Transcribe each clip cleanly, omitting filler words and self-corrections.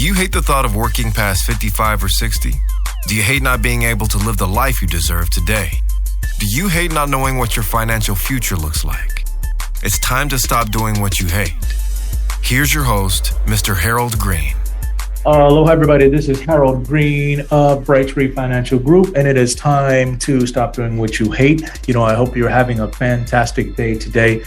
Do you hate the thought of working past 55 or 60? Do you hate not being able to live the life you deserve today? Do you hate not knowing what your financial future looks like? It's time to stop doing what you hate. Here's your host, Mr. Harold Green. Aloha, everybody. This is Harold Green of Bright Tree Financial Group, and it is time to stop doing what you hate. I hope you're having a fantastic day today.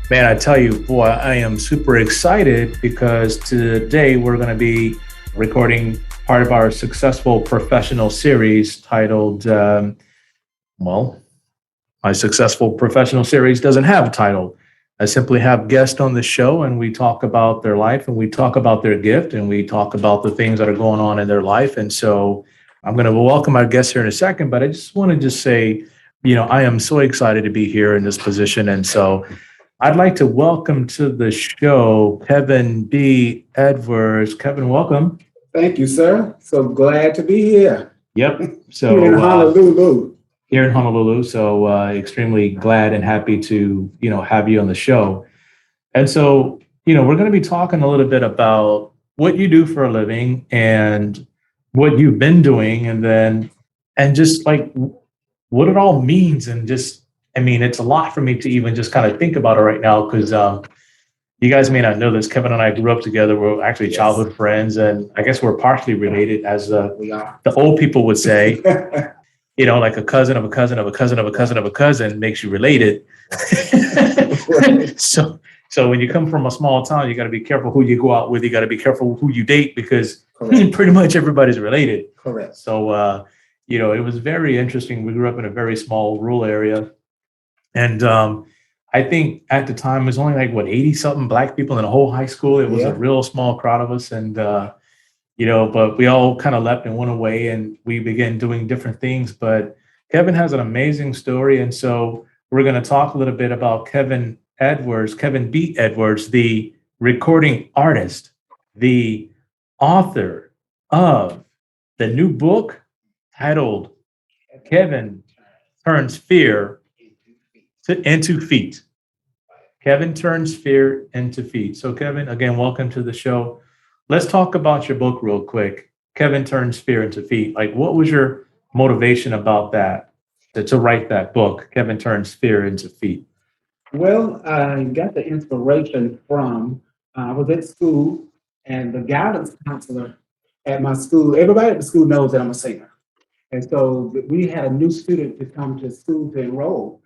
Man, I tell you, boy, I am super excited because today we're going to be recording part of our successful professional series titled, my successful professional series doesn't have a title. I simply have guests on the show and we talk about their life and we talk about their gift and we talk about the things that are going on in their life. And so I'm going to welcome our guests here in a second, but I just want to say, I am so excited to be here in this position. And so I'd like to welcome to the show, Kevin B. Edwards. Kevin, welcome. Thank you, sir. So glad to be here. Yep. So here in Honolulu. Here in Honolulu. So extremely glad and happy to, have you on the show. And so, we're going to be talking a little bit about what you do for a living and what you've been doing and just like what it all means. And it's a lot for me to even just kind of think about it right now because you guys may not know this. Kevin and I grew up together. We're actually childhood friends. And I guess we're partially related, as the old people would say. Like a cousin of a cousin of a cousin of a cousin of a cousin makes you related. So when you come from a small town, you got to be careful who you go out with. You got to be careful who you date because pretty much everybody's related. Correct. So, it was very interesting. We grew up in a very small rural area. And I think at the time it was only 80 something black people in the whole high school. It was a real small crowd of us. And, but we all kind of left and went away and we began doing different things. But Kevin has an amazing story. And so we're going to talk a little bit about Kevin B. Edwards, the recording artist, the author of the new book titled Kevin Turns Fear into Feet. Kevin Turns Fear into Feet. So Kevin, again, welcome to the show. Let's talk about your book real quick. Kevin Turns Fear into Feet. What was your motivation about that, to write that book, Kevin Turns Fear into Feet? Well, I got the inspiration from, I was at school and the guidance counselor at my school, everybody at the school knows that I'm a singer. And so we had a new student to come to school to enroll.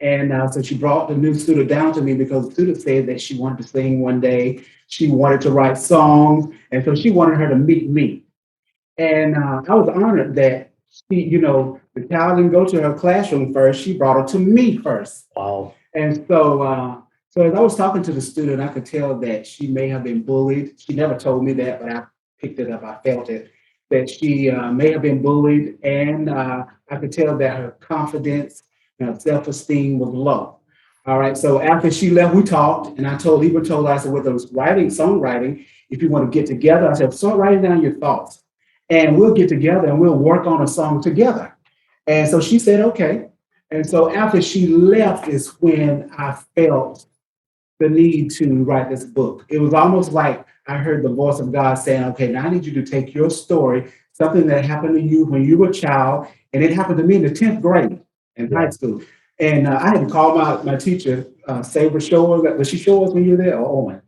And so she brought the new student down to me because the student said that she wanted to sing one day. She wanted to write songs. And so she wanted her to meet me. And I was honored that she, the child didn't go to her classroom first. She brought her to me first. Wow. And so as I was talking to the student, I could tell that she may have been bullied. She never told me that, but I picked it up. I felt it, that she may have been bullied. And I could tell that her confidence and self-esteem was low. All right. So after she left, we talked, and I told her, I said, whether it was songwriting, if you want to get together, I said, start writing down your thoughts and we'll get together and we'll work on a song together. And so she said, okay. And so after she left is when I felt the need to write this book. It was almost like I heard the voice of God saying, okay, now I need you to take your story, something that happened to you when you were a child, and it happened to me in the 10th grade. In high school. And I had to call my teacher, Saber Shores. Was she Shores when you were there or Owen?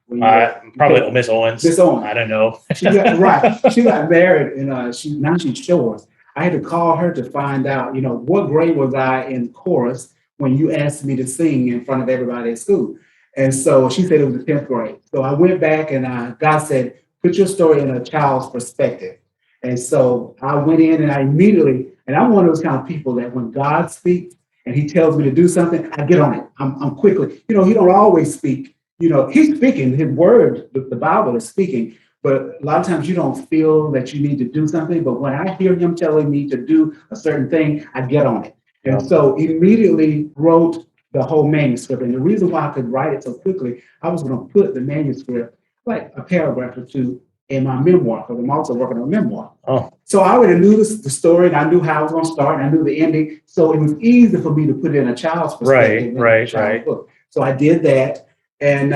Probably Miss Owens. Miss Owens. I don't know. She got shemarried and she's Shores. I had to call her to find out, what grade was I in chorus when you asked me to sing in front of everybody at school. And so she said it was the 10th grade. So I went back and God said, put your story in a child's perspective. And so I went in and and I'm one of those kind of people that when God speaks and he tells me to do something, I get on it. I'm quickly, he don't always speak, he's speaking, his word, the Bible is speaking, but a lot of times you don't feel that you need to do something. But when I hear him telling me to do a certain thing, I get on it. And so immediately wrote the whole manuscript. And the reason why I could write it so quickly, I was going to put the manuscript, like a paragraph or two, in my memoir, because I'm also working on a memoir. Oh. So I already knew the story, and I knew how I was going to start, and I knew the ending. So it was easy for me to put it in a child's perspective. Right. Book. So I did that. And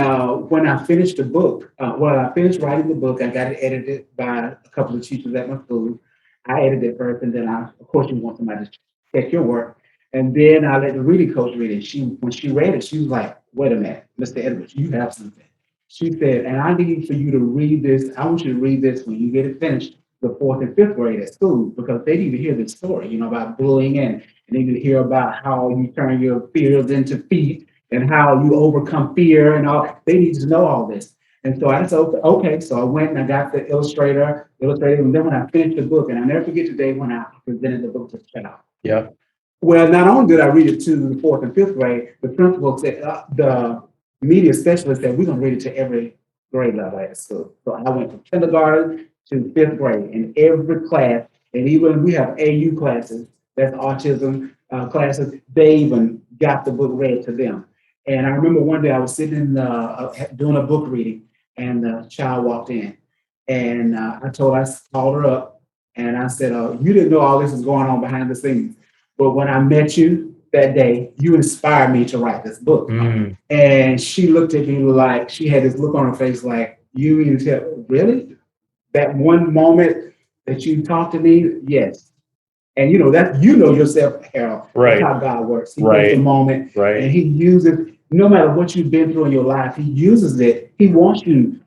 when I finished the book, I finished writing the book, I got it edited by a couple of teachers at my school. I edited it first, and then of course, you want somebody to check your work. And then I let the reading coach read it. When she read it, she was like, "Wait a minute, Mr. Edwards, you have something." She said, "And I need for you to read this. I want you to read this when you get it finished, the fourth and fifth grade at school, because they need to hear this story, about bullying, and they need to hear about how you turn your fears into feet and how you overcome fear and all. They need to know all this." And so I said, okay. So I went and I got the illustrator, and then when I finished the book, and I never forget the day when I presented the book to the child. Yeah. Well, not only did I read it to the fourth and fifth grade, the principal said, the media specialist said, we're going to read it to every grade level at school. So I went from kindergarten to fifth grade in every class. And even we have AU classes, that's autism classes, they even got the book read to them. And I remember one day I was sitting doing a book reading, and the child walked in. And I called her up, and I said, you didn't know all this was going on behind the scenes. But when I met you that day, you inspired me to write this book. Mm. And she looked at me like, she had this look on her face like, you mean to tell, really? That one moment that you talked to me? Yes. And that yourself, Harold. Right. That's how God works. He right. takes a moment, right. and he uses, no matter what you've been through in your life, he uses it. He allows you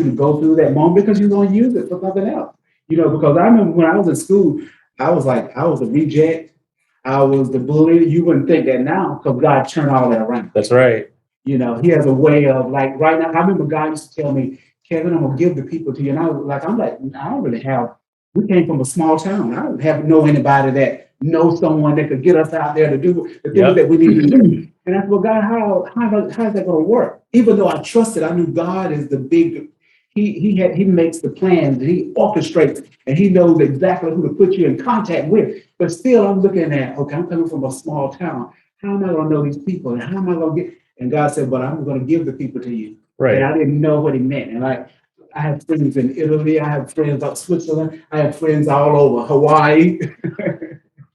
to go through that moment because you're going to use it for something else. Because I remember when I was in school, I was a reject. I was the bully. You wouldn't think that now, because God turned all that around. That's right. He has a way of, like, right now, I remember God used to tell me, Kevin, I'm going to give the people to you. And I don't really have, we came from a small town. I don't know anybody that knows someone that could get us out there to do the things that we need to do. And I said, well, God, how is that going to work? Even though I trusted, I knew God is the big, he makes the plans, he orchestrates, and he knows exactly who to put you in contact with. But still, I'm looking at, okay, I'm coming from a small town. How am I going to know these people? And how am I going to get? And God said, but I'm going to give the people to you. Right. And I didn't know what he meant. And I have friends in Italy. I have friends out Switzerland. I have friends all over Hawaii.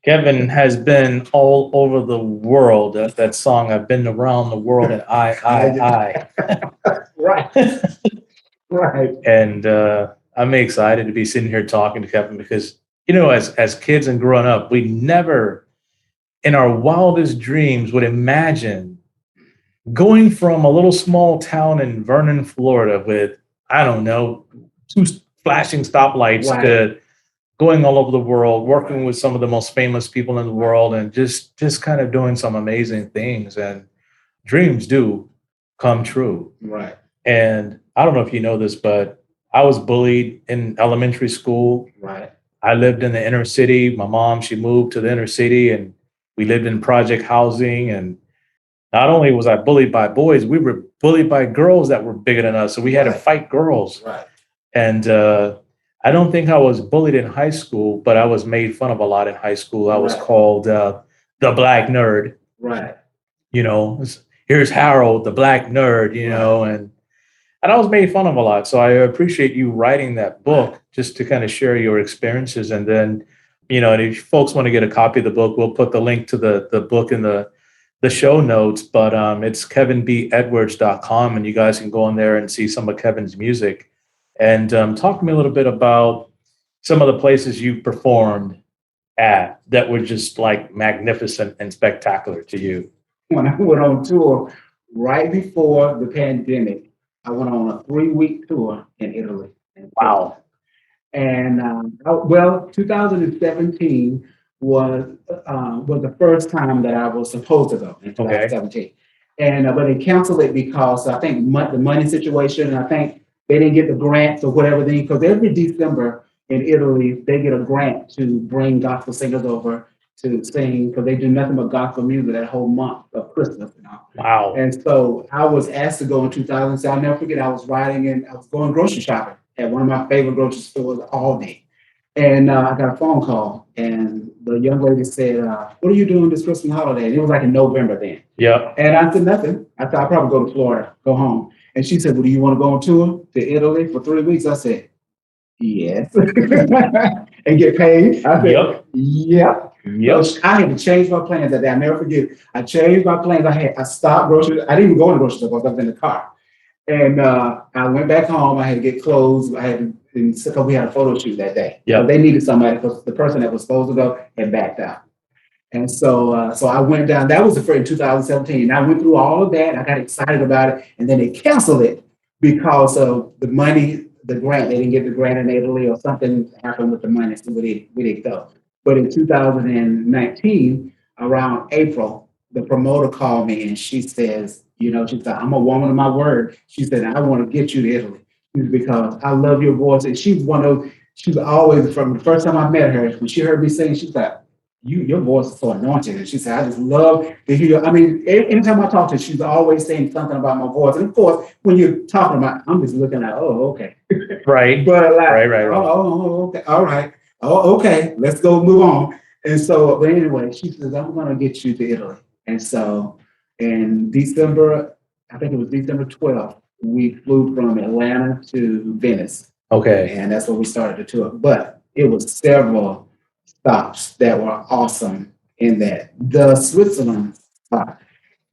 Kevin has been all over the world. That song, I've been around the world, and I. Right. Right. And I'm excited to be sitting here talking to Kevin because, as kids and growing up, we never in our wildest dreams would imagine going from a little small town in Vernon, Florida with, I don't know, 2 flashing stoplights to going all over the world, working with some of the most famous people in the world, and just kind of doing some amazing things. And dreams do come true. Right. And I don't know if you know this, but I was bullied in elementary school. Right. I lived in the inner city. My mom, she moved to the inner city, and we lived in project housing. And not only was I bullied by boys, we were bullied by girls that were bigger than us. So we had to fight girls. Right. And I don't think I was bullied in high school, but I was made fun of a lot in high school. I was called the black nerd. Right. Here's Harold, the black nerd, and I was made fun of a lot. So I appreciate you writing that book just to kind of share your experiences. And then, and if folks want to get a copy of the book, we'll put the link to the book in the show notes. But it's kevinbedwards.com, and you guys can go in there and see some of Kevin's music. And talk to me a little bit about some of the places you performed at that were just like magnificent and spectacular to you. When I went on tour right before the pandemic, I went on a 3-week tour in Italy. Wow. And 2017 was the first time that I was supposed to go in 2017. Okay. And but they canceled it because I think the money situation, and I think they didn't get the grants or whatever thing, because every December in Italy, they get a grant to bring gospel singers over to sing, because they do nothing but gospel music that whole month of Christmas and all. Wow. And so I was asked to go in 2000. So I'll never forget, I was going grocery shopping at one of my favorite grocery stores, Aldi. And I got a phone call, and the young lady said, what are you doing this Christmas holiday? And it was like in November then. Yeah. And I said, nothing. I thought I'd probably go to Florida, go home. And she said, well, do you want to go on tour to Italy for 3 weeks? I said, yes. And get paid? I said, yep. Yep. So I had to change my plans that day. I never forget. I changed my plans. I stopped grocery. I didn't even go to the grocery store because I was in the car. And I went back home. I had to get clothes. Because we had a photo shoot that day. Yeah. So they needed somebody because the person that was supposed to go had backed out. And so so I went down. That was the first in 2017. I went through all of that. I got excited about it. And then they canceled it because of the money, the grant. They didn't get the grant in Italy or something happened with the money. So we didn't go. But in 2019, around April, the promoter called me and she says, she said, I'm a woman of my word. She said, I want to get you to Italy because I love your voice. And she's always, from the first time I met her, when she heard me sing, she said, your voice is so anointed. And she said, I just love to hear you. I mean, anytime I talk to her, she's always saying something about my voice. And of course, when you're talking about, I'm just looking like, oh, okay. Right. But like, right. Oh, okay. All right. Oh, okay. Let's go move on. And so, but anyway, she says, I'm going to get you to Italy. And so in December, I think it was December 12th, we flew from Atlanta to Venice. Okay. And that's where we started the tour. But it was several stops that were awesome in that. The Switzerland spot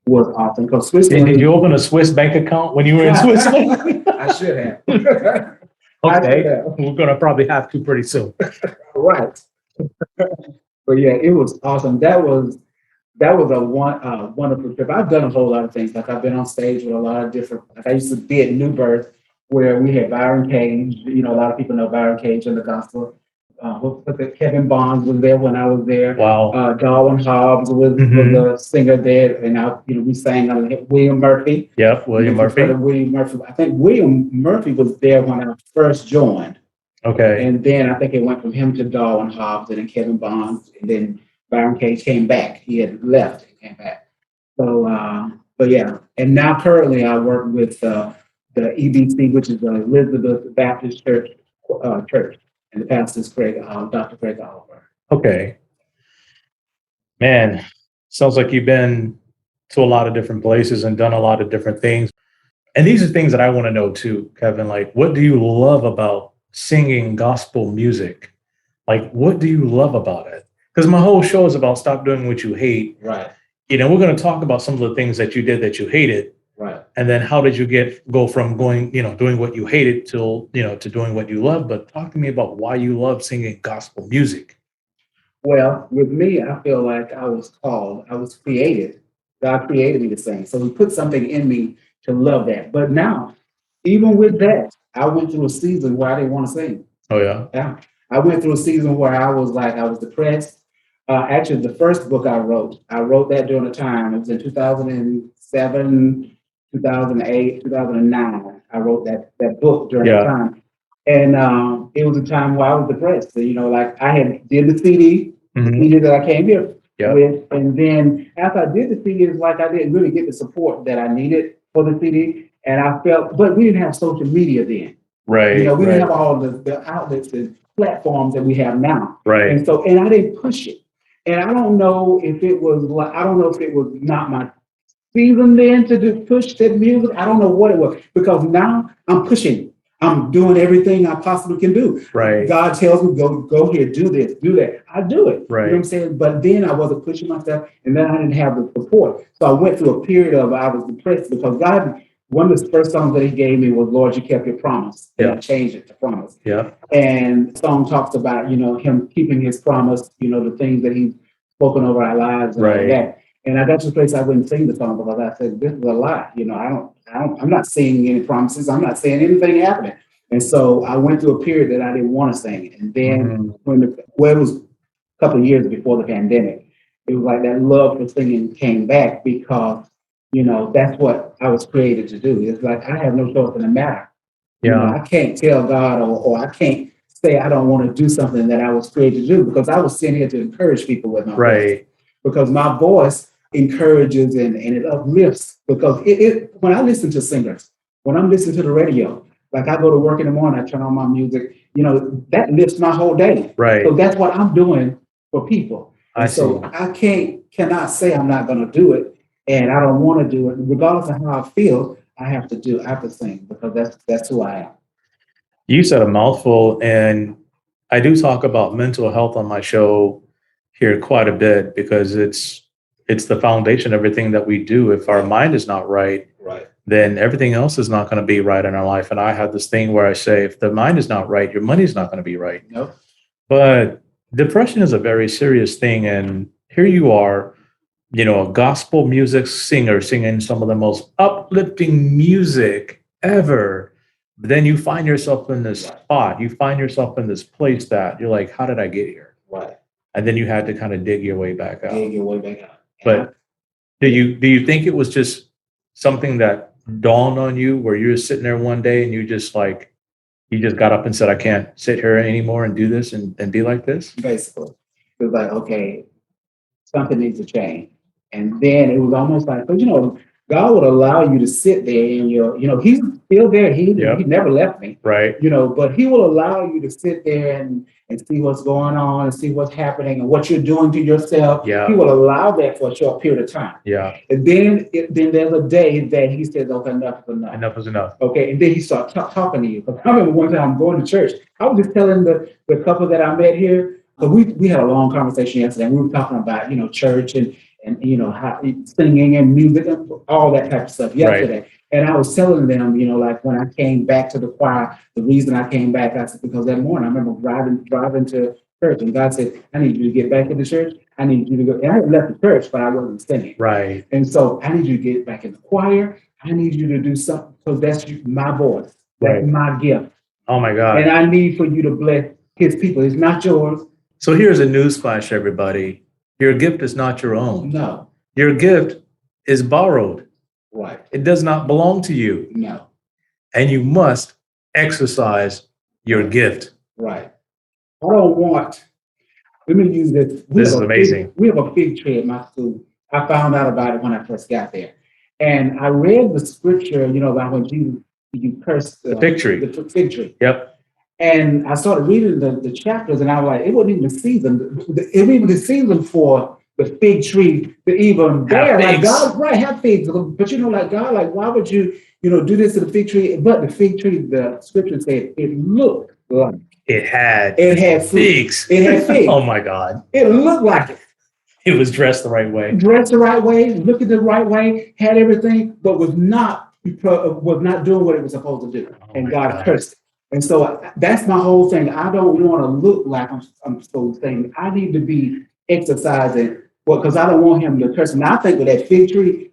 was awesome because Switzerland. Did you open a Swiss bank account when you were in Switzerland? I should have. Okay. We're going to probably have to pretty soon. Right. But yeah, it was awesome. That was a wonderful trip. I've done a whole lot of things. Like I've been on stage with a lot of different, like I used to be at New Birth where we had Byron Cage. A lot of people know Byron Cage in the gospel. Kevin Bonds was there when I was there. Wow. Darwin Hobbs was the singer there. And we sang on William Murphy. Yep, William Murphy. William Murphy. I think William Murphy was there when I first joined. Okay. And then I think it went from him to Darwin Hobbs and then Kevin Bonds. And then Byron Cage came back. He had left and came back. So, but yeah. And now currently I work with the EBC, which is the Elizabeth Baptist Church. And the pastor is Dr. Craig Oliver. Okay. Man, sounds like you've been to a lot of different places and done a lot of different things. And these are things that I want to know too, Kevin. Like, what do you love about singing gospel music? Like, what do you love about it? Because my whole show is about stop doing what you hate. Right. We're going to talk about some of the things that you did that you hated. Right. And then how did you go from doing what you hated to doing what you love? But talk to me about why you love singing gospel music. Well, with me, I feel like I was called, I was created. God created me to sing. So he put something in me to love that. But now, even with that, I went through a season where I didn't want to sing. Oh, yeah? Yeah. I went through a season where I was depressed. Actually, the first book I wrote that during a time. It was in 2007, 2008, 2009. I wrote that book during that time. And it was a time where I was depressed. Like I had did the CD, CD that I came here with. And then after I did the CD, it's like I didn't really get the support that I needed for the CD. And I felt, but we didn't have social media then. Right. We didn't have all the outlets and platforms that we have now. Right. And so, and I didn't push it. And I don't know if it was not my season then to push that music. I don't know what it was, because now I'm pushing. I'm doing everything I possibly can do. Right. God tells me, go here, do this, do that. I do it. Right. You know what I'm saying? But then I wasn't pushing myself, and then I didn't have the support. So I went through a period of I was depressed because God, one of the first songs that he gave me was Lord, You Kept Your Promise. And I changed it to Promise. Yeah. And the song talks about, him keeping his promise, the things that he's spoken over our lives and all that. And I got to the place I wouldn't sing the song because I said, this is a lie. I'm not saying any promises. I'm not saying anything happening. And so I went through a period that I didn't want to sing. And then it was a couple of years before the pandemic, it was like that love for singing came back because, that's what I was created to do. It's like, I have no choice in the matter. Yeah. I can't tell God or I can't say I don't want to do something that I was created to do, because I was sent here to encourage people with my voice. Because my voice encourages and it uplifts, because when I listen to singers, when I'm listening to the radio, like I go to work in the morning, I turn on my music, that lifts my whole day. Right. So that's what I'm doing for people. So I cannot say I'm not going to do it, and I don't want to do it. Regardless of how I feel, I have to sing, because that's who I am. You said a mouthful, and I do talk about mental health on my show. here quite a bit because it's the foundation of everything that we do. If our mind is not right, then everything else is not going to be right in our life. And I have this thing where I say, if the mind is not right, your money is not going to be right. No. But depression is a very serious thing. And here you are, a gospel music singer singing some of the most uplifting music ever. But then you find yourself in this spot, you find yourself in this place that you're like, how did I get here? Right. And then you had to kind of dig your way back out. Dig your way back out. But do you think it was just something that dawned on you where you were sitting there one day and you just got up and said, I can't sit here anymore and do this and be like this? Basically. It was like, okay, something needs to change. And then it was almost like, but God would allow you to sit there and he's still there. He never left me. Right. But he will allow you to sit there and see what's going on and see what's happening and what you're doing to yourself. Yeah. He will allow that for a short period of time. Yeah. And then there's a day that he says, okay, enough is enough. Enough is enough. Okay. And then he starts talking to you. Because I remember one time I'm going to church. I was just telling the couple that I met here, because we had a long conversation yesterday. And we were talking about, church and how singing and music and all that type of stuff yesterday. Right. And I was telling them, like when I came back to the choir, the reason I came back, I said, because that morning I remember driving to church and God said, I need you to get back into church. I need you to go. And I had left the church, but I wasn't singing. Right. And so I need you to get back in the choir. I need you to do something because that's my voice. That's my gift. Oh my God. And I need for you to bless his people. It's not yours. So here's a newsflash, everybody. Your gift is not your own. No. Your gift is borrowed. Right. It does not belong to you. No. And you must exercise your gift. Right. Let me use this. This is amazing. We have a fig tree at my school. I found out about it when I first got there. And I read the scripture, about when Jesus, you cursed the fig tree. The fig tree. Yep. And I started reading the chapters, and I was like, it wasn't even the season. It wasn't even the season for the fig tree to even bear. Like God, have figs. But God, why would you, do this to the fig tree? But the fig tree, the scripture said, it looked like it had figs. It had figs. Oh my God. It looked like it. It was dressed the right way. Dressed the right way, looked the right way, had everything, but was not doing what it was supposed to do. Oh, and God cursed it. And so that's my whole thing. I don't want to look like I'm so saying. I need to be exercising, because I don't want him to curse me. I think with that fig tree,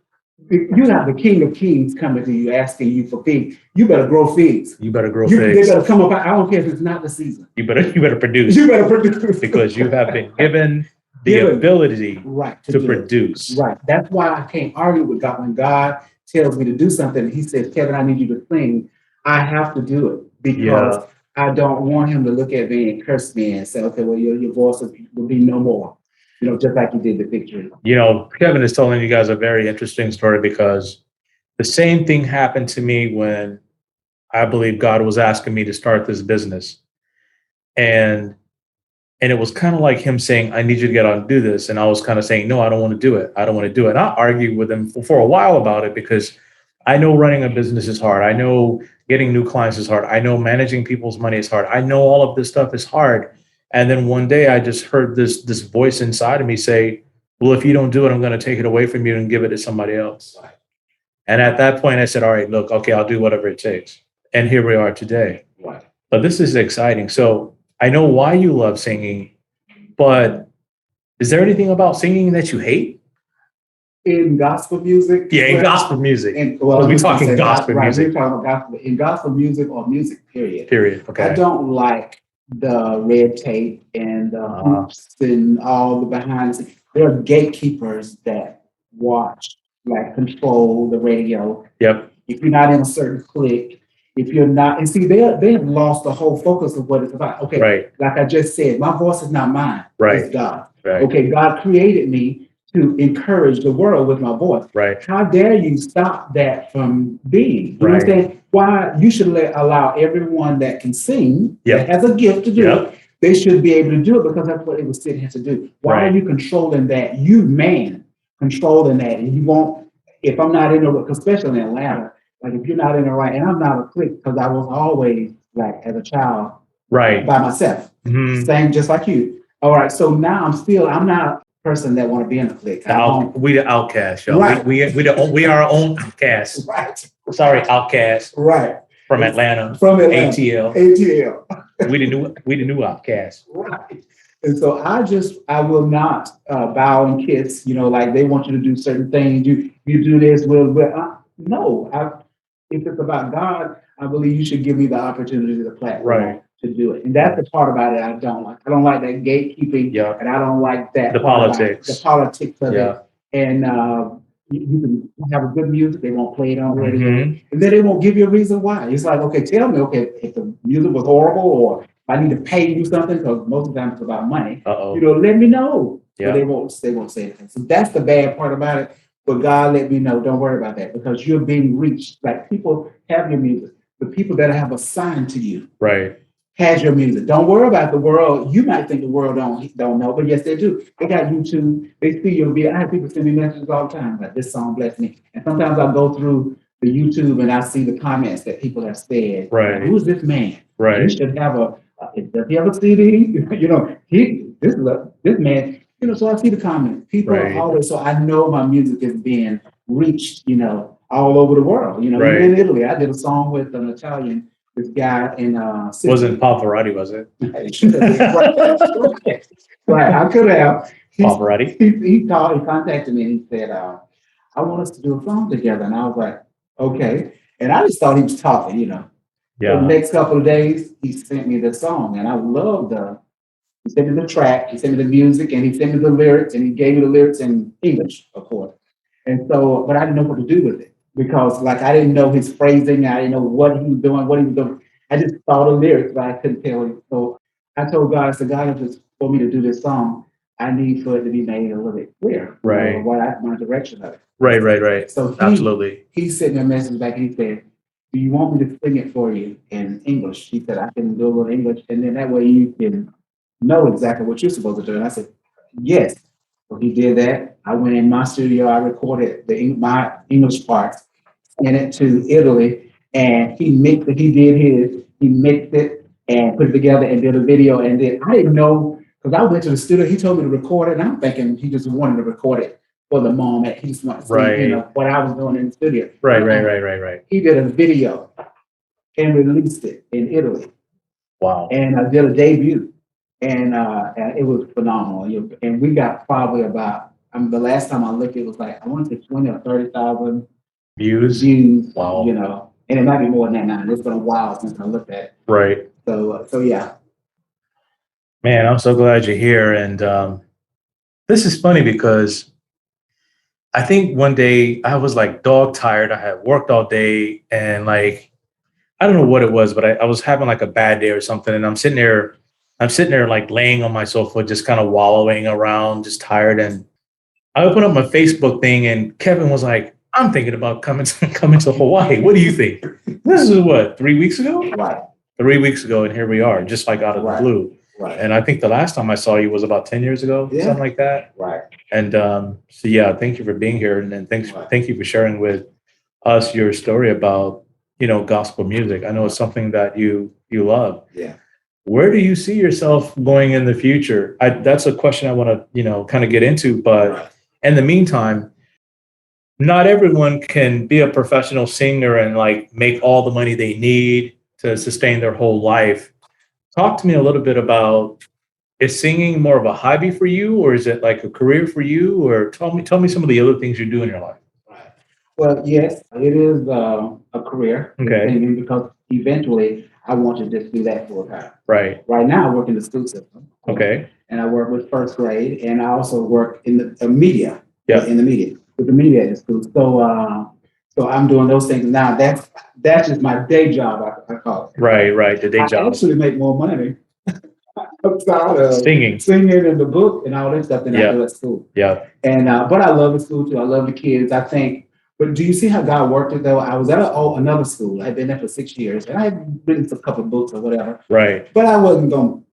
you have the King of Kings coming to you asking you for figs. You better grow figs. You better grow figs. They better come up. I don't care if it's not the season. You better produce. You better produce because you have been given the ability to produce. Right. That's why I can't argue with God. When God tells me to do something, he says, Kevin, I need you to sing. I have to do it because I don't want him to look at me and curse me and say, okay, well, your voice will be no more. Just like you did the picture. Kevin is telling you guys a very interesting story because the same thing happened to me when I believe God was asking me to start this business. And it was kind of like him saying, I need you to get out and do this. And I was kind of saying, no, I don't want to do it. I don't want to do it. And I argued with him for a while about it because I know running a business is hard. I know getting new clients is hard. I know managing people's money is hard. I know all of this stuff is hard. And then one day I just heard this voice inside of me say, well, if you don't do it, I'm going to take it away from you and give it to somebody else. And at that point I said, all right, look, okay, I'll do whatever it takes. And here we are today. Right. But this is exciting. So I know why you love singing, but is there anything about singing that you hate? In gospel music? Yeah, in gospel music. We're talking gospel music. We're talking about gospel. In gospel music or music, period. Period. Okay. I don't like the red tape and the hoops and all the behind the scenes. There are gatekeepers that control the radio. Yep. If you're not in a certain clique, if you're not, and see, they have lost the whole focus of what it's about. Okay. Right. Like I just said, my voice is not mine. Right. It's God. Right. Okay. God created me to encourage the world with my voice. Right. How dare you stop that from being? You understand? Why you should allow everyone that can sing, that has a gift to do it, they should be able to do it because that's what it was sitting here to do. Why are you controlling that? You controlling that, and you won't. If I'm not in the, especially in Atlanta, like if you're not in the right, and I'm not a clique because I was always as a child, by myself, mm-hmm. same just like you. All right. So now I'm not a person that want to be in a clique. We the outcast, y'all. Right. We are our own outcast. Right. Sorry, outcast Right. from Atlanta. From Atlanta. ATL. ATL. We the new outcast. Right. And so I will not bow and kiss, like they want you to do certain things. You do this, no. If it's about God, I believe you should give me the opportunity, the platform to do it. And that's the part about it I don't like. I don't like that gatekeeping, and I don't like that the politics. The politics of it. And you can have a good music, they won't play it on radio, and then they won't give you a reason why. It's like, okay, tell me, if the music was horrible, or if I need to pay you something, because most of the time it's about money. Let me know. But they won't say anything. So that's the bad part about it. But God let me know, don't worry about that, because you're being reached. Like, people have your music. The people that have assigned to you has your music. Don't worry about the world. You might think the world don't know, but yes, they do. They got YouTube. They see your video. I have people send me messages all the time like, this song blessed me. And sometimes I go through the YouTube and I see the comments that people have said. Like, who's this man? He should have does he have a CD? This man. So I see the comments. People are always, so I know my music is being reached, all over the world. Even in Italy, I did a song with an Italian, this guy in wasn't Pavarotti, was it? Right, I could have. Pavarotti. He contacted me and he said, I want us to do a song together. And I was like, okay. And I just thought he was talking, The next couple of days, he sent me the song, and I loved he sent me the track, he sent me the music, and he sent me the lyrics, and he gave me the lyrics in English, of course. And so, but I didn't know what to do with it, because I didn't know his phrasing, I didn't know what he was doing, I just saw the lyrics, but I couldn't tell him. So I told God, I said, God, if it's for me to do this song, I need for it to be made a little bit clear. My direction of it. Right. So absolutely. He sent me a message back, and he said, do you want me to sing it for you in English? He said, I can do a little English, and then that way you can know exactly what you're supposed to do. And I said, yes. So he did that. I went in my studio, I recorded my English parts, sent it to Italy, and he mixed it and put it together and did a video. And then I didn't know, because I went to the studio, he told me to record it, and I'm thinking he just wanted to record it for the moment. He just wanted to see, what I was doing in the studio. Right. He did a video and released it in Italy. Wow. And I did a debut. And it was phenomenal. And we got probably about, the last time I looked, it was like, I want to say 20 or 30,000 views. Wow. And it might be more than that now. It's been a while since I looked at it. Right. So yeah. Man, I'm so glad you're here. And this is funny because I think one day I was like dog tired. I had worked all day, and I don't know what it was, but I was having like a bad day or something. And I'm sitting there like laying on my sofa, just kind of wallowing around, just tired. And I opened up my Facebook thing, and Kevin was like, I'm thinking about coming to Hawaii. What do you think? This is what, 3 weeks ago? Right. 3 weeks ago, and here we are, just like out of the blue. Right. And I think the last time I saw you was about 10 years ago, something like that. Right. And so, yeah, thank you for being here. And thank you for sharing with us your story about, gospel music. I know it's something that you love. Yeah. Where do you see yourself going in the future? That's a question I want to, kind of get into. But in the meantime, not everyone can be a professional singer and make all the money they need to sustain their whole life. Talk to me a little bit about, is singing more of a hobby for you, or is it like a career for you? Or tell me some of the other things you do in your life. Well, yes, it is a career. Okay. Because eventually I want to just do that full time. Right. Right now I work in the school system. Okay. And I work with first grade, and I also work in the media. Yeah. In the media, with the media at the school. So I'm doing those things now. That's just my day job, I call it. Right. The day job. I actually make more money outside of singing and the book and all that stuff than I do at school. Yeah. And but I love the school too. I love the kids. I think. But do you see how God worked it though? I was at another school. I had been there for 6 years, and I had written a couple of books or whatever. Right. But I wasn't going to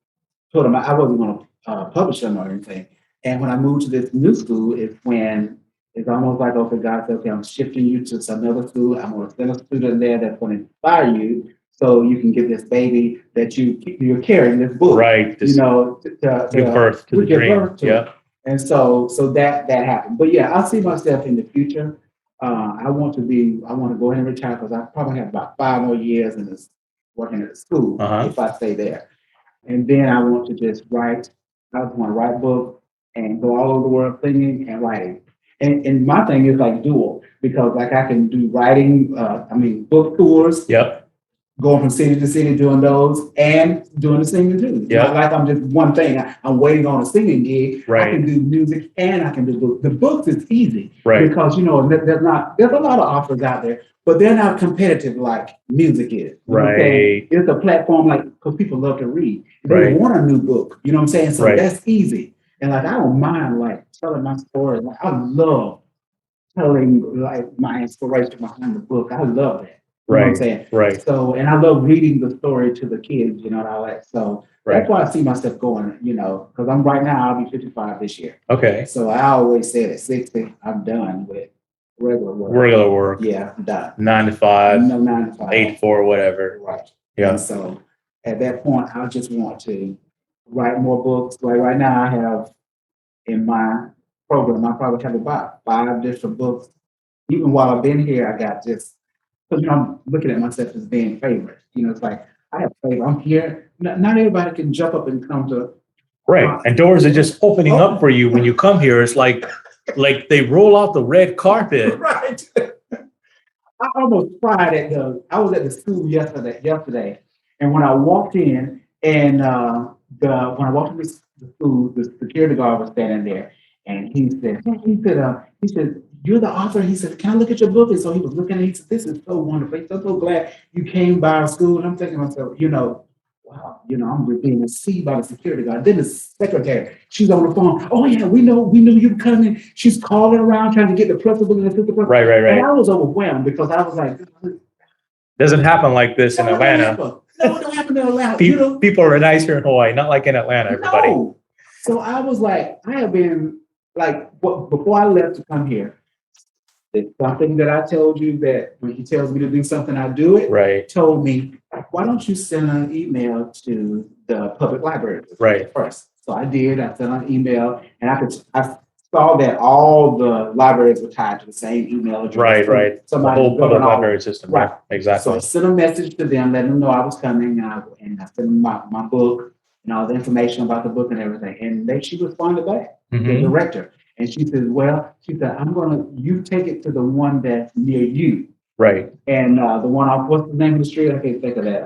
put them. I wasn't going to publish them or anything. And when I moved to this new school, is when it's almost like, okay, God said, okay, I'm shifting you to some other school. I'm going to send a student there that's going to inspire you so you can get this baby that you're carrying this book, Right. you know, Give birth to the give dream. birth to Yeah. it. And so that happened. But yeah, I see myself in the future. I want to go ahead and retire because I probably have about 5 more years in this working at the school if I stay there. And then I want to just write. I just want to write books and go all over the world singing and writing. And my thing is like dual because like I can do writing, book tours. Yep. Going from city to city doing those and doing the singing too. Yeah. Not like I'm just one thing. I'm waiting on a singing gig. Right. I can do music and I can do books. The books is easy. Right. Because, there's a lot of offers out there, but they're not competitive like music is. Right. It's a platform because people love to read. They Right. want a new book. You know what I'm saying? So Right. that's easy. And I don't mind telling my story. I love telling my inspiration behind the book. I love that. You know what I'm saying? Right. So, and I love reading the story to the kids, and all that. So that's why I see myself going, because right now, I'll be 55 this year. Okay. So I always say at 60, I'm done with regular work. Regular work. Yeah, I'm done. 9 to 5. No 9 to 5. 8 to 4, whatever. Right. Yeah. And so at that point, I just want to write more books. Like right now, I have in my program, I probably have about 5 different books. Even while I've been here, I got just, because I'm looking at myself as being favorite. It's like I have favorite. I'm here. Not everybody can jump up and come to. Right. And doors are just opening up for you when you come here. It's like they roll out the red carpet. Right. I almost cried I was at the school yesterday, and when I walked in, and when I walked into the school, the security guard was standing there, and he said, "You're the author." He said, "Can I look at your book?" And so he was looking at it. He said, "This is so wonderful. I'm so glad you came by our school." And I'm thinking to myself, wow, I'm being received by the security guard. Then the secretary, she's on the phone. "Oh yeah, we knew you were coming." She's calling around trying to get the principal and the assistant principal. Right. And I was overwhelmed because I was like, doesn't happen like this in Atlanta. No, it don't happen in Atlanta. People are nice here in Hawaii, not like in Atlanta, everybody. No. So I was like, I have been before I left to come here, it's something that I told you that when he tells me to do something, I do it. Right. Told me, why don't you send an email to the public library first? So I did. I sent an email, and I saw that all the libraries were tied to the same email address. Right. The whole public library system. Right. Exactly. So I sent a message to them, letting them know I was coming, and I sent them my book and all the information about the book and everything. And she responded back, the director. And she said, you take it to the one that's near you. Right. And the one off, what's the name of the street? I can't think of that.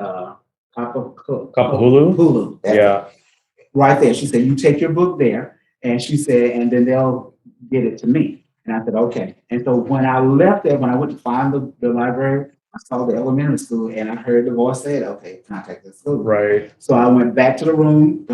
Kapahulu? Hulu. Yeah. Right there. She said, you take your book there. And she said, and then they'll get it to me. And I said, okay. And so when I left there, when I went to find the library, I saw the elementary school and I heard the voice say, okay, contact the school. Right. So I went back to the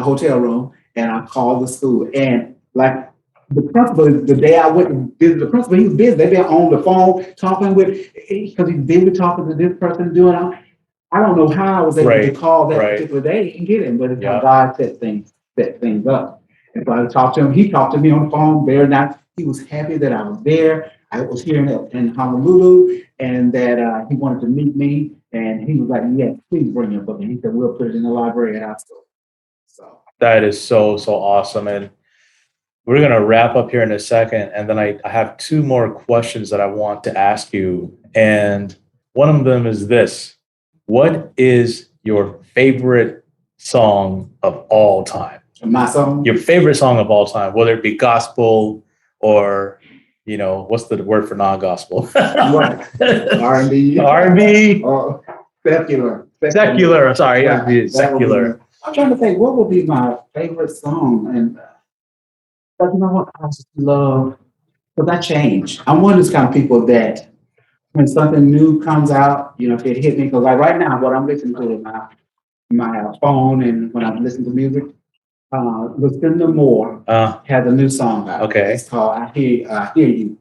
hotel room, and I called the school. And the principal, the day I went to visit the principal, he was busy. They've been on the phone talking because he's busy talking to this person doing. I don't know how I was able to call that particular day and get him, but it's how God set things up. And so I talked to him. He talked to me on the phone very nice. He was happy that I was there. I was here in Honolulu, and that he wanted to meet me. And he was like, "Yes, please bring your book." And he said, "We'll put it in the library at our school." So that is so awesome. And we're going to wrap up here in a second. And then I have 2 more questions that I want to ask you. And one of them is this: what is your favorite song of all time? My song? Your favorite song of all time, whether it be gospel or, what's the word for non-gospel? R&B. R&B. Or secular. Secular. Sorry. Yeah, secular. I'm trying to think, what would be my favorite song? And but you know what? I just love, because I change. I'm one of those kind of people that when something new comes out, if it hit me, because right now, what I'm listening to is my phone, and when I'm listening to music, Lucinda Moore has a new song out. Okay. It's called I Hear You.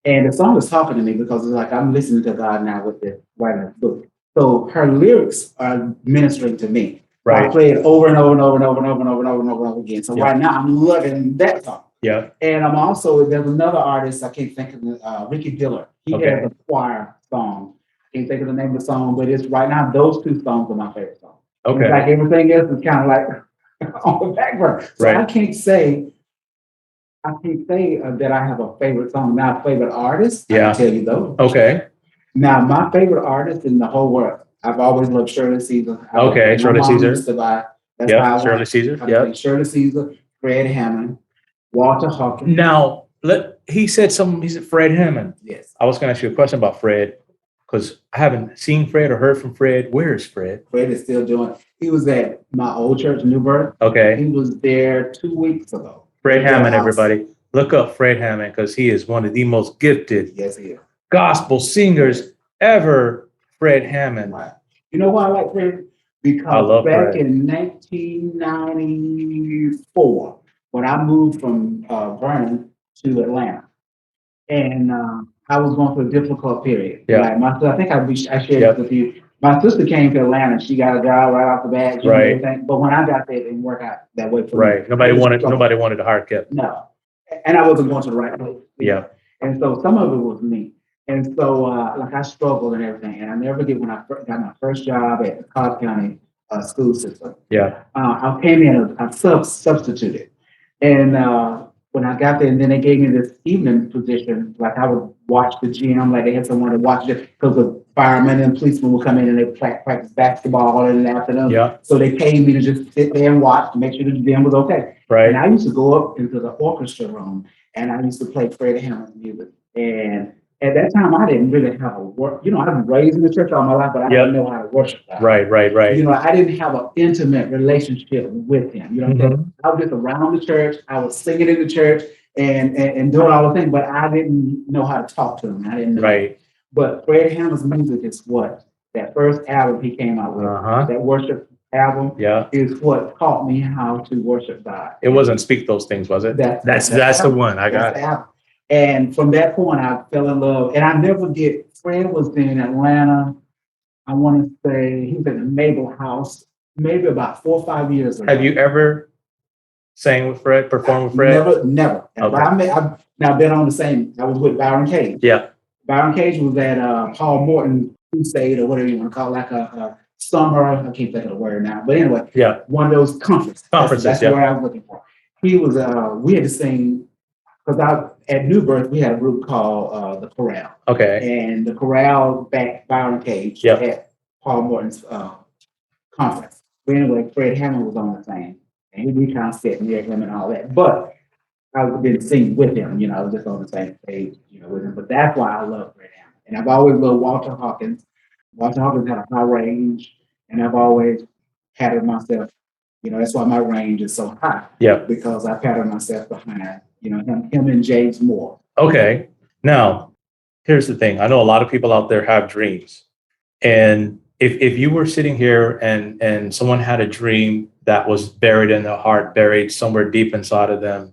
And the song is talking to me because it's like I'm listening to God now with the writing of the book. So her lyrics are ministering to me. Right. I play it over and over and over and over and over and over and over and over again. So right now I'm loving that song. Yeah. And I'm also, there's another artist, I can't think of it, Ricky Dillard. He has a choir song can't think of the name of the song, but it's right now, those two songs are my favorite songs. Okay. Like everything else is kind of like on the background. So Right. I can't say that I have a favorite song. Now, favorite artist, I Yeah. can tell you those. Okay. Now, my favorite artist in the whole world, I've always loved Shirley Caesar. Okay, Shirley my mom Caesar. used to buy. That's Yep, how I Shirley want. Caesar. I Yep. think Shirley Caesar, Fred Hammond, Walter Hawkins. Now, he said Fred Hammond. Yes, I was going to ask you a question about Fred because I haven't seen Fred or heard from Fred. Where is Fred? Fred is still doing. He was at my old church, Newburgh. Okay. He was there 2 weeks ago. Fred Hammond, House. everybody. Look up Fred Hammond because he is one of the most gifted Yes, he is. gospel singers ever. Fred Hammond. Right. You know why I like Fred? I Because love back Fred. in 1994, when I moved from Vernon to Atlanta, and I was going through a difficult period. Yeah. Like I think I shared Yep. this with you. My sister came to Atlanta. She got a job right off the bat. You know, Right. everything. But when I got there, it didn't work out that way for me. Right. Nobody wanted to hire Kip. No. And I wasn't going to the right place. Yeah. And so some of it was me. And so, like, I struggled and everything. And I never forget when I got my first job at the Cobb County school system. Yeah. I came in, I substituted. And when I got there, and then they gave me this evening position, like I would watch the gym, like they had someone to watch it because the firemen and policemen would come in and they practice basketball in the afternoon. Yeah. So they paid me to just sit there and watch to make sure the gym was okay. Right. And I used to go up into the orchestra room and I used to play Fred Hammond music. And at that time, I didn't really have a work. You know, I've been raised in the church all my life, but I didn't know how to worship God. Right. You know, I didn't have an intimate relationship with him. You know what I'm saying? I was just around the church. I was singing in the church and doing all the things, but I didn't know how to talk to him. I didn't know. Right. But Fred Hammond's music is what that first album he came out with, that worship album, Yeah. is what taught me how to worship God. It wasn't Speak Those Things, was it? That's the one. I got it. And from that point, I fell in love. And I never get. Fred was in Atlanta. I want to say he was at the Mabel House, maybe about 4 or 5 years ago. Have you ever sang with Fred, performed with Fred? Never. Okay. But I've now been on the same. I was with Byron Cage. Yeah. Byron Cage was at Paul Morton Crusade or whatever you want to call it, like a summer. I can't think of the word now, but anyway, Yeah. one of those conferences. That's yeah. what I was looking for. He was. We had to sing because at Newburgh we had a group called the Chorale. Okay. And the Chorale backed Byron Cage at Paul Morton's conference. But anyway, Fred Hammond was on the thing, and we kind of sat near him and all that. But I didn't sing with him, you know, I was just on the same page, you know, with him. But that's why I love Fred Hammond. And I've always loved Walter Hawkins. Walter Hawkins had a high range, and I've always patted myself, you know, that's why my range is so high. Yeah. Because I patted myself behind, you know, him and James Moore. Okay. Now, here's the thing. I know a lot of people out there have dreams. And if you were sitting here and someone had a dream that was buried in their heart, buried somewhere deep inside of them,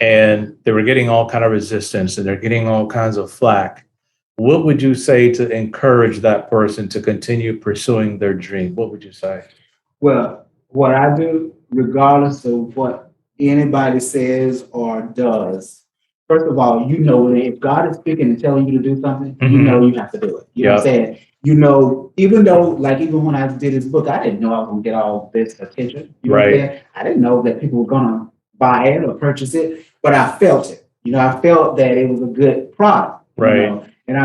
and they were getting all kind of resistance and they're getting all kinds of flack, what would you say to encourage that person to continue pursuing their dream? What would you say? Well, what I do, regardless of what anybody says or does, first of all, you know, if God is speaking and telling you to do something, you know you have to do it. You know what I'm saying? You know, even when I did this book, I didn't know I was going to get all this attention. You know what I'm saying? I didn't know that people were going to buy it or purchase it, but I felt it. You know, I felt that it was a good product. Right. You know? And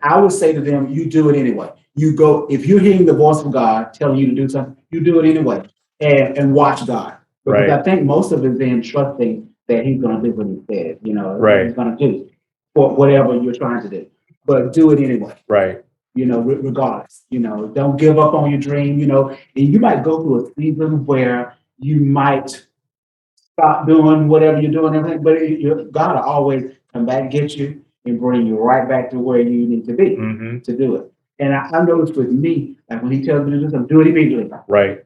I would say to them, you do it anyway. You go, if you're hearing the voice of God telling you to do something, you do it anyway and watch God. Because I think most of it is in trusting that he's going to do what he said, you know, he's going to do for whatever you're trying to do, but do it anyway. Right. You know, regardless, you know, don't give up on your dream, you know, and you might go through a season where you might stop doing whatever you're doing, everything, but God will always come back and get you and bring you right back to where you need to be to do it. And I noticed with me, like when he tells me to do something, do it immediately. Right.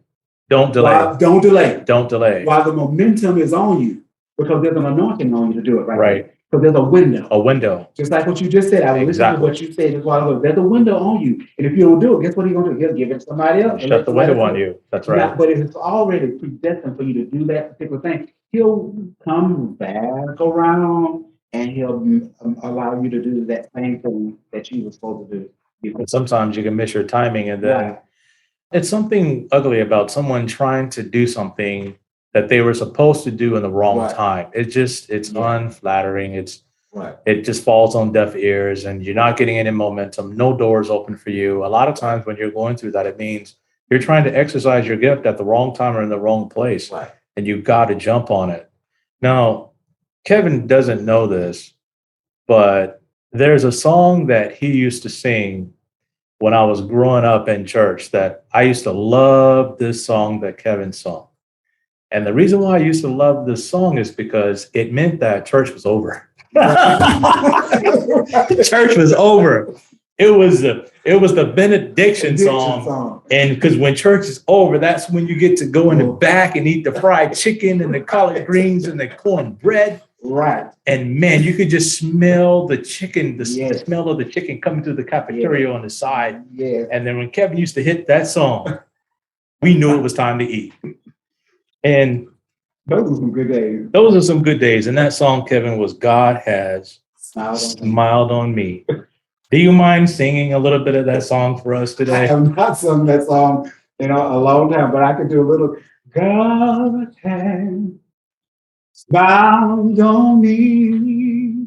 Don't delay. Don't delay. Don't delay. While the momentum is on you, because there's an anointing on you to do it, right? Right. Because there's a window. A window. Just like what you just said. I listened to what you said just a while ago. There's a window on you. And if you don't do it, guess what he's going to do? He'll give it to somebody else. Shut the window on you. That's right. Yeah, but if it's already predestined for you to do that particular thing, he'll come back around and he'll allow you to do that same thing that you were supposed to do And sometimes you can miss your timing, and then Right. it's something ugly about someone trying to do something that they were supposed to do in the wrong Right. time. It's Yeah. unflattering. Right. It just falls on deaf ears, and you're not getting any momentum. No doors open for you. A lot of times when you're going through that, it means you're trying to exercise your gift at the wrong time or in the wrong place, Right. and you've got to jump on it. Now, Kevin doesn't know this, but there's a song that he used to sing when I was growing up in church that I used to love this song that Kevin sung. And the reason why I used to love this song is because it meant that church was over. Church was over. It was the benediction song. And because when church is over, that's when you get to go in the back and eat the fried chicken and the collard greens and the cornbread. Right. And man, you could just smell the chicken, the Yes. smell of the chicken coming through the cafeteria on the side. Yeah. And then when Kevin used to hit that song, we knew it was time to eat. And Those were some good days. those are some good days. And that song, Kevin, was God Has Smiled on me. Smiled on Me. Do you mind singing a little bit of that song for us I today? have not sung that song in a long time, but I could do a little. God has smiled on me.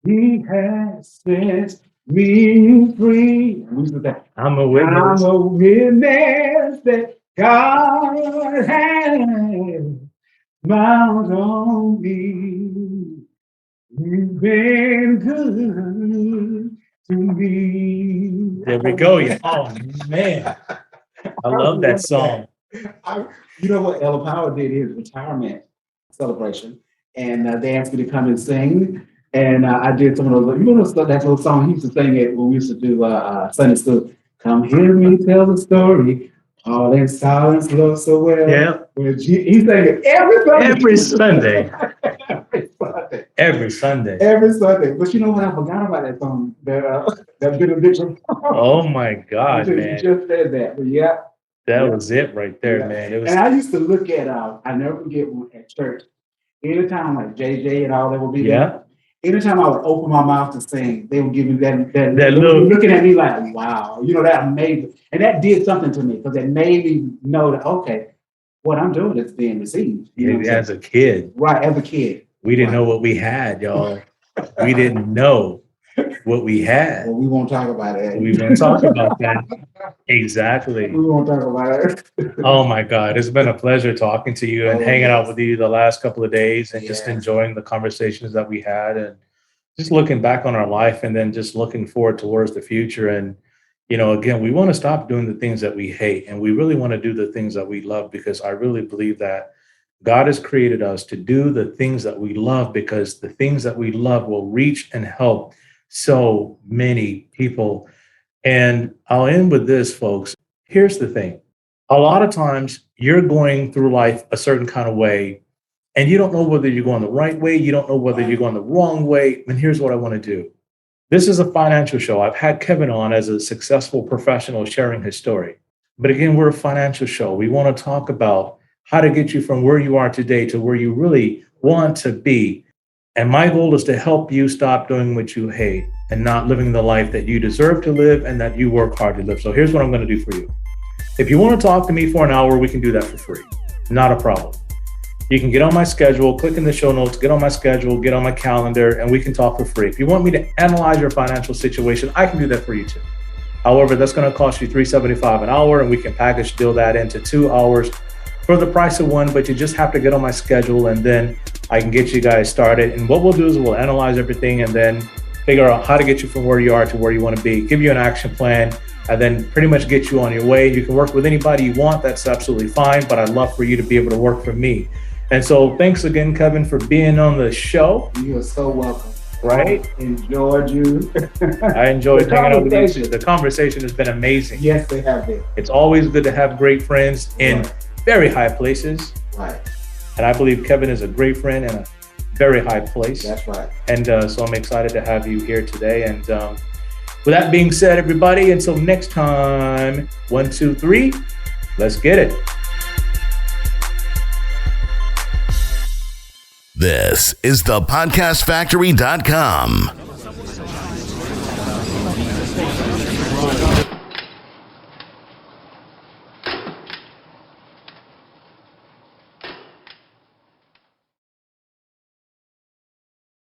He has set me free. We said that. I'm a I'm witness. a witness that God has smiled on me. You've been good to me. There we go. Oh, man. I love that song. You know what? Ella Power did his retirement celebration, and they asked me to come and sing. And I did some of those. You know that little song he used to sing it when we used to do Sunday school. Come hear me tell the story. All in silence, love so well. Yeah. He sang it every Sunday. Every Sunday. Every Sunday. Every Sunday. Every Sunday. But you know what? I forgot about that song. That benediction. Oh my God, You man. just said that. But yeah. That was it right there, Yeah. man. It was And I used to look at, I never forget when at church, anytime like JJ and all that would be there, anytime I would open my mouth to sing, they would give me that little looking at me like, wow, that amazing. And that did something to me because it made me know that, okay, what I'm doing is being received. You know what I'm as saying? a kid. Right, as a kid. We didn't know what we had, y'all. We didn't know what we had. Well, we won't talk about it. We won't talk about that. Exactly. We won't talk about it. Oh my God. It's been a pleasure talking to you and Oh, hanging out yes. with you the last couple of days and just Yes. enjoying the conversations that we had and just looking back on our life and then just looking forward towards the future. And, again, we want to stop doing the things that we hate and we really want to do the things that we love because I really believe that God has created us to do the things that we love because the things that we love will reach and help so many people. And I'll end with this, folks. Here's the thing. A lot of times you're going through life a certain kind of way and you don't know whether you're going the right way. You don't know whether you're going the wrong way. And here's what I want to do. This is a financial show. I've had Kevin on as a successful professional sharing his story. But again, we're a financial show. We want to talk about how to get you from where you are today to where you really want to be. And my goal is to help you stop doing what you hate and not living the life that you deserve to live and that you work hard to live. So here's what I'm going to do for you. If you want to talk to me for an hour, we can do that for free. Not a problem. You can get on my schedule, click in the show notes, get on my schedule, get on my calendar, and we can talk for free. If you want me to analyze your financial situation, I can do that for you too. However, that's going to cost you $375 an hour, and we can package deal that into 2 hours for the price of one, but you just have to get on my schedule and then I can get you guys started. And what we'll do is we'll analyze everything and then figure out how to get you from where you are to where you want to be, give you an action plan, and then pretty much get you on your way. You can work with anybody you want. That's absolutely fine, but I'd love for you to be able to work for me. And so thanks again, Kevin, for being on the show. You are so welcome. Right? I enjoyed you. I enjoyed The hanging out with you. conversation. The conversation has been amazing. Yes, they have been. It's always good to have great friends in Right. very high places. Right. And I believe Kevin is a great friend in a very high place. That's right. And so I'm excited to have you here today. And with that being said, everybody, until next time, 1, 2, 3, let's get it. This is the podcastfactory.com.